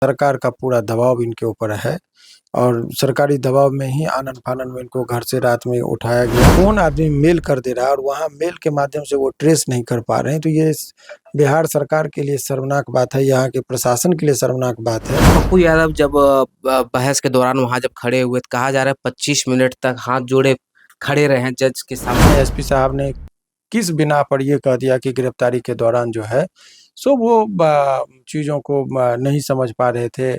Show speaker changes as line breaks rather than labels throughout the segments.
सरकार का पूरा दबाव इनके ऊपर है और सरकारी दबाव में ही आनन-फानन में इनको घर से रात में उठाया गया। कौन आदमी मेल कर दे रहा है और वहाँ मेल के माध्यम से वो ट्रेस नहीं कर पा रहे हैं, तो ये बिहार सरकार के लिए शर्मनाक बात है, यहाँ के प्रशासन के लिए शर्मनाक बात है।
पप्पू यादव जब बहस के दौरान वहाँ जब खड़े हुए तो कहा जा रहा है 25 मिनट तक हाथ जोड़े खड़े रहे हैं जज के सामने।
एसपी साहब ने किस बिना पर ये कह दिया कि गिरफ्तारी के दौरान जो है सो वो चीज़ों को नहीं समझ पा रहे थे।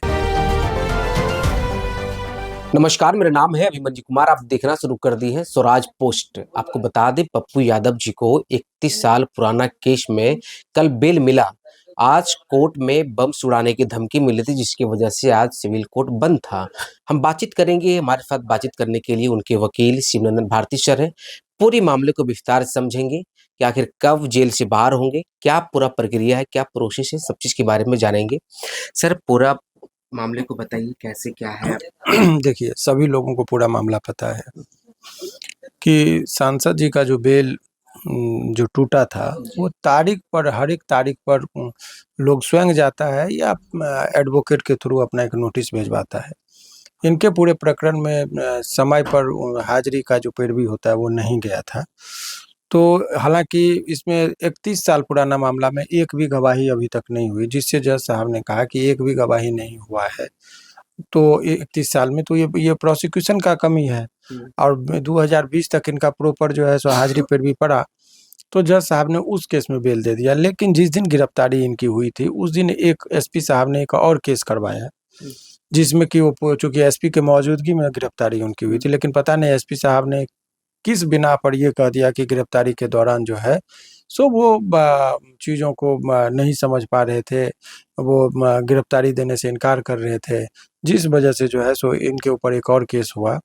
नमस्कार, मेरा नाम है अभिमन्यु कुमार। आप देखना शुरू कर दी है स्वराज पोस्ट। आपको बता दें, पप्पू यादव जी को 31 साल पुराना केस में कल बेल मिला। आज कोर्ट में बम उड़ाने की धमकी मिली थी, जिसकी वजह से आज सिविल कोर्ट बंद था। हम बातचीत करेंगे, हमारे साथ बातचीत करने के लिए उनके वकील शिवनंदन भारती सर हैं। पूरी मामले को विस्तार से समझेंगे कि आखिर कब जेल से बाहर होंगे, क्या पूरा प्रक्रिया है, क्या प्रोसेस है, सब चीज के बारे में जानेंगे। सर, पूरा मामले को बताइए, कैसे क्या है।
देखिए, सभी लोगों को पूरा मामला पता है कि सांसद जी का जो बेल जो टूटा था, वो तारीख पर, हर एक तारीख पर लोग स्वयं जाता है या एडवोकेट के थ्रू अपना एक नोटिस भिजवाता है। इनके पूरे प्रकरण में समय पर हाजिरी का जो पैरवी होता है वो नहीं गया था। तो हालांकि इसमें 31 साल पुराना मामला में एक भी गवाही अभी तक नहीं हुई, जिससे जज साहब ने कहा कि एक भी गवाही नहीं हुआ है तो 31 साल में, तो ये प्रोसिक्यूशन का कमी है। और 2020 तक इनका प्रॉपर जो है सो हाजिरी पैरवी पड़ा, तो जज साहब ने उस केस में बेल दे दिया। लेकिन जिस दिन गिरफ्तारी इनकी हुई थी, उस दिन एक एसपी साहब ने एक और केस करवाया, जिसमें कि वो चूँकि एसपी के मौजूदगी में गिरफ्तारी उनकी हुई थी। लेकिन पता नहीं एसपी साहब ने किस बिना पर ये कह दिया कि गिरफ्तारी के दौरान जो है सो वो चीज़ों को नहीं समझ पा रहे थे, वो गिरफ्तारी देने से इनकार कर रहे थे, जिस वजह से जो है सो इनके ऊपर एक और केस हुआ।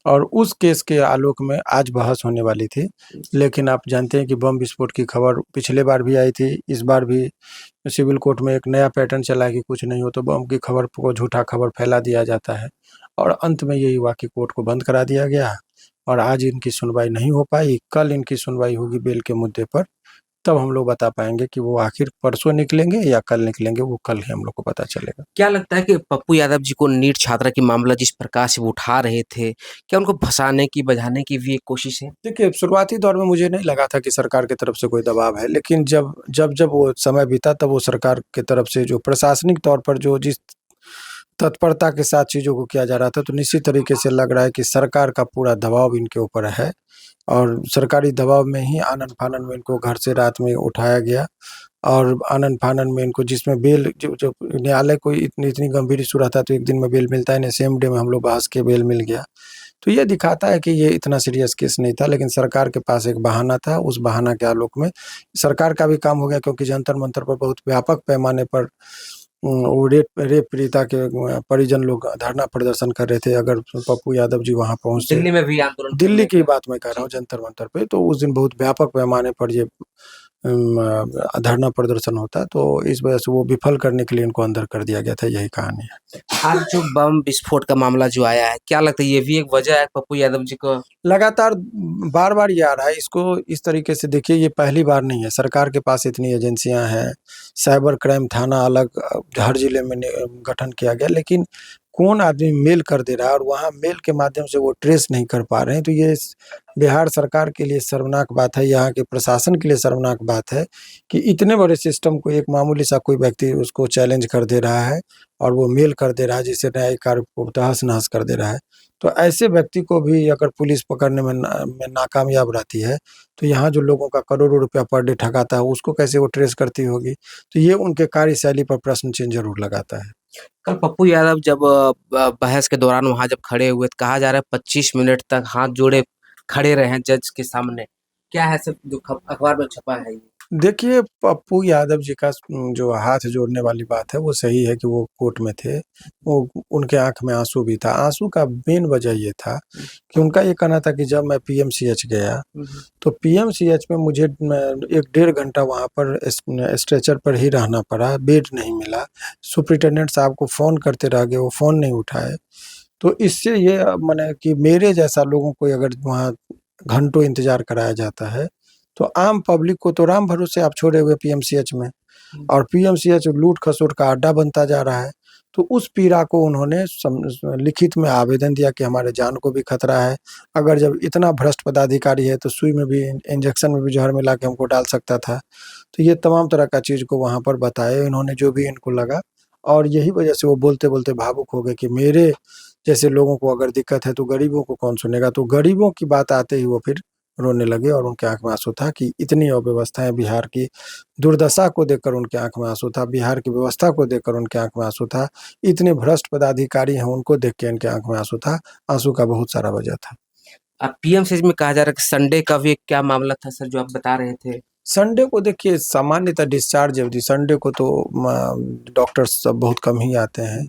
और उस केस के आलोक में आज बहस होने वाली थी। लेकिन आप जानते हैं कि बम विस्फोट की खबर पिछले बार भी आई थी, इस बार भी सिविल कोर्ट में एक नया पैटर्न चला है कि कुछ नहीं हो तो बम की खबर को झूठा खबर फैला दिया जाता है, और अंत में यही हुआ कि कोर्ट को बंद करा दिया गया और आज इनकी सुनवाई नहीं हो पाई। कल इनकी सुनवाई होगी बेल के मुद्दे पर, तब हम लोग बता पाएंगे कि वो आखिर परसों निकलेंगे या कल निकलेंगे, वो कल ही हम लोग को पता चलेगा।
क्या लगता है कि पप्पू यादव जी को नीट छात्रा की मामला जिस प्रकार से वो उठा रहे थे, क्या उनको फंसाने की, बचाने की भी एक कोशिश है?
देखिए, शुरुआती दौर में मुझे नहीं लगा था कि सरकार की तरफ से कोई दबाव है, लेकिन जब वो समय बीता, तब वो सरकार की तरफ से जो प्रशासनिक तौर पर जो जिस तत्परता के साथ चीज़ों को किया जा रहा था, तो निश्चित तरीके से लग रहा है कि सरकार का पूरा दबाव इनके ऊपर है और सरकारी दबाव में ही आनन-फानन में इनको घर से रात में उठाया गया और आनन-फानन में इनको, जिसमें बेल जो न्यायालय को इतनी गंभीर इश्यू रहता है तो एक दिन में बेल मिलता है नहीं, सेम डे में हम लोग बहस के बेल मिल गया। तो ये दिखाता है कि ये इतना सीरियस केस नहीं था, लेकिन सरकार के पास एक बहाना था। उस बहाना के आलोक में सरकार का भी काम हो गया, क्योंकि जंतर-मंतर पर बहुत व्यापक पैमाने पर वो रेप पीड़िता के परिजन लोग धरना प्रदर्शन कर रहे थे। अगर पप्पू यादव जी वहाँ पहुँचते,
दिल्ली में भी आंदोलन,
दिल्ली की बात मैं कह रहा हूँ, जंतर-मंतर पे, तो उस दिन बहुत व्यापक पैमाने पर ये धरना प्रदर्शन होता, तो इस वजह से वो विफल करने के लिए इनको अंदर कर दिया गया था, यही कहानी है।
आज जो बम विस्फोट का मामला जो आया है, क्या लगता है ये भी एक वजह है पप्पू यादव जी को?
लगातार बार-बार ये आ रहा है, इसको इस तरीके से देखिए, ये पहली बार नहीं है। सरकार के पास इतनी एजेंसियाँ हैं, साइबर क्राइम थाना अलग हर ज़िले में गठन किया गया, लेकिन कौन आदमी मेल कर दे रहा है और वहाँ मेल के माध्यम से वो ट्रेस नहीं कर पा रहे हैं, तो ये बिहार सरकार के लिए शर्मनाक बात है, यहाँ के प्रशासन के लिए शर्मनाक बात है कि इतने बड़े सिस्टम को एक मामूली सा कोई व्यक्ति उसको चैलेंज कर दे रहा है और वो मेल कर दे रहा है, जिससे न्यायिक कार्य को तहस-नहस कर दे रहा है। तो ऐसे व्यक्ति को भी अगर पुलिस पकड़ने में नाकामयाब रहती है, तो यहाँ जो लोगों का करोड़ों रुपया पर डे ठगाता है, उसको कैसे वो ट्रेस करती होगी? तो ये उनके कार्यशैली पर प्रश्न चिन्ह ज़रूर लगाता है।
कल पप्पू यादव जब बहस के दौरान वहाँ जब खड़े हुए तो कहा जा रहा है 25 मिनट तक हाथ जोड़े खड़े रहे हैं जज के सामने। क्या है सब जो अखबार में छपा है ये?
देखिए, पप्पू यादव जी का जो हाथ जोड़ने वाली बात है, वो सही है कि वो कोर्ट में थे। वो उनके आँख में आँसू भी था। आँसू का मेन वजह ये था कि उनका ये कहना था कि जब मैं पीएमसीएच गया, तो पीएमसीएच में मुझे 1 डेढ़ घंटा वहाँ पर स्ट्रेचर पर ही रहना पड़ा, बेड नहीं मिला। सुपरिटेंडेंट साहब को फ़ोन करते रह गए, वो फ़ोन नहीं उठाए। तो इससे ये माने कि मेरे जैसा लोगों को अगर वहाँ घंटों इंतज़ार कराया जाता है, तो आम पब्लिक को तो राम भरोसे आप छोड़े हुए पीएमसीएच में, और पीएमसीएच लूट-खसोट का अड्डा बनता जा रहा है। तो उस पीड़ा को उन्होंने लिखित में आवेदन दिया कि हमारे जान को भी खतरा है। अगर जब इतना भ्रष्ट पदाधिकारी है तो सुई में भी, इंजेक्शन में भी जहर मिला के हमको डाल सकता था। तो ये तमाम तरह का चीज़ को वहाँ पर बताया इन्होंने, जो भी इनको लगा, और यही वजह से वो बोलते-बोलते भावुक हो गए कि मेरे जैसे लोगों को अगर दिक्कत है तो गरीबों को कौन सुनेगा। तो गरीबों की बात आते ही वो फिर रोने लगे और उनके आँख में आँसू था कि इतनी अव्यवस्थाएँ, बिहार की दुर्दशा को देखकर उनके आँख में आँसू था, बिहार की व्यवस्था को देखकर उनके आँख में आँसू था, इतने भ्रष्ट पदाधिकारी हैं उनको देख के इनके आँख में आँसू था, आँसू का बहुत सारा वजह था।
अब पीएमसीएच में कहा जा रहा है कि संडे का भी एक क्या मामला था सर जो आप बता रहे थे?
संडे को देखिए सामान्यतः डिस्चार्ज अवधि संडे को तो डॉक्टर्स सब बहुत कम ही आते हैं,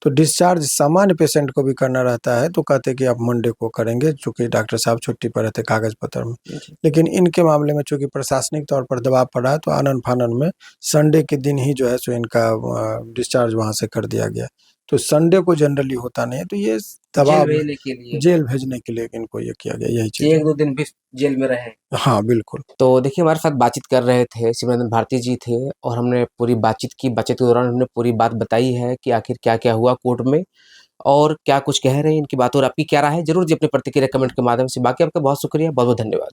तो डिस्चार्ज सामान्य पेशेंट को भी करना रहता है तो कहते हैं कि आप मंडे को करेंगे, चूँकि डॉक्टर साहब छुट्टी पर रहते कागज़ पत्र में।
जी।
लेकिन इनके मामले में चूँकि प्रशासनिक तौर पर दबाव पड़ा है तो आनन-फानन में संडे के दिन ही जो है सो इनका डिस्चार्ज वहाँ से कर दिया गया। तो संडे को जनरली होता नहीं है, तो ये
जेल
दबाव में
भेजने के लिए
जेल भेजने के लिए इनको ये किया गया, यही
कि
चीज़ है।
1-2 दिन भी जेल में रहे।
हाँ, बिल्कुल।
तो देखिए हमारे साथ बातचीत कर रहे थे सिमरन भारती जी थे और हमने पूरी बातचीत की। बातचीत के दौरान हमने पूरी बात बताई है कि आखिर क्या-क्या हुआ कोर्ट में और क्या कुछ कह रहे हैं इनकी बातों और आपकी क्या राय है? ज़रूर जी अपनी प्रतिक्रिया कमेंट के माध्यम से। बाकी आपका बहुत शुक्रिया, बहुत-बहुत धन्यवाद।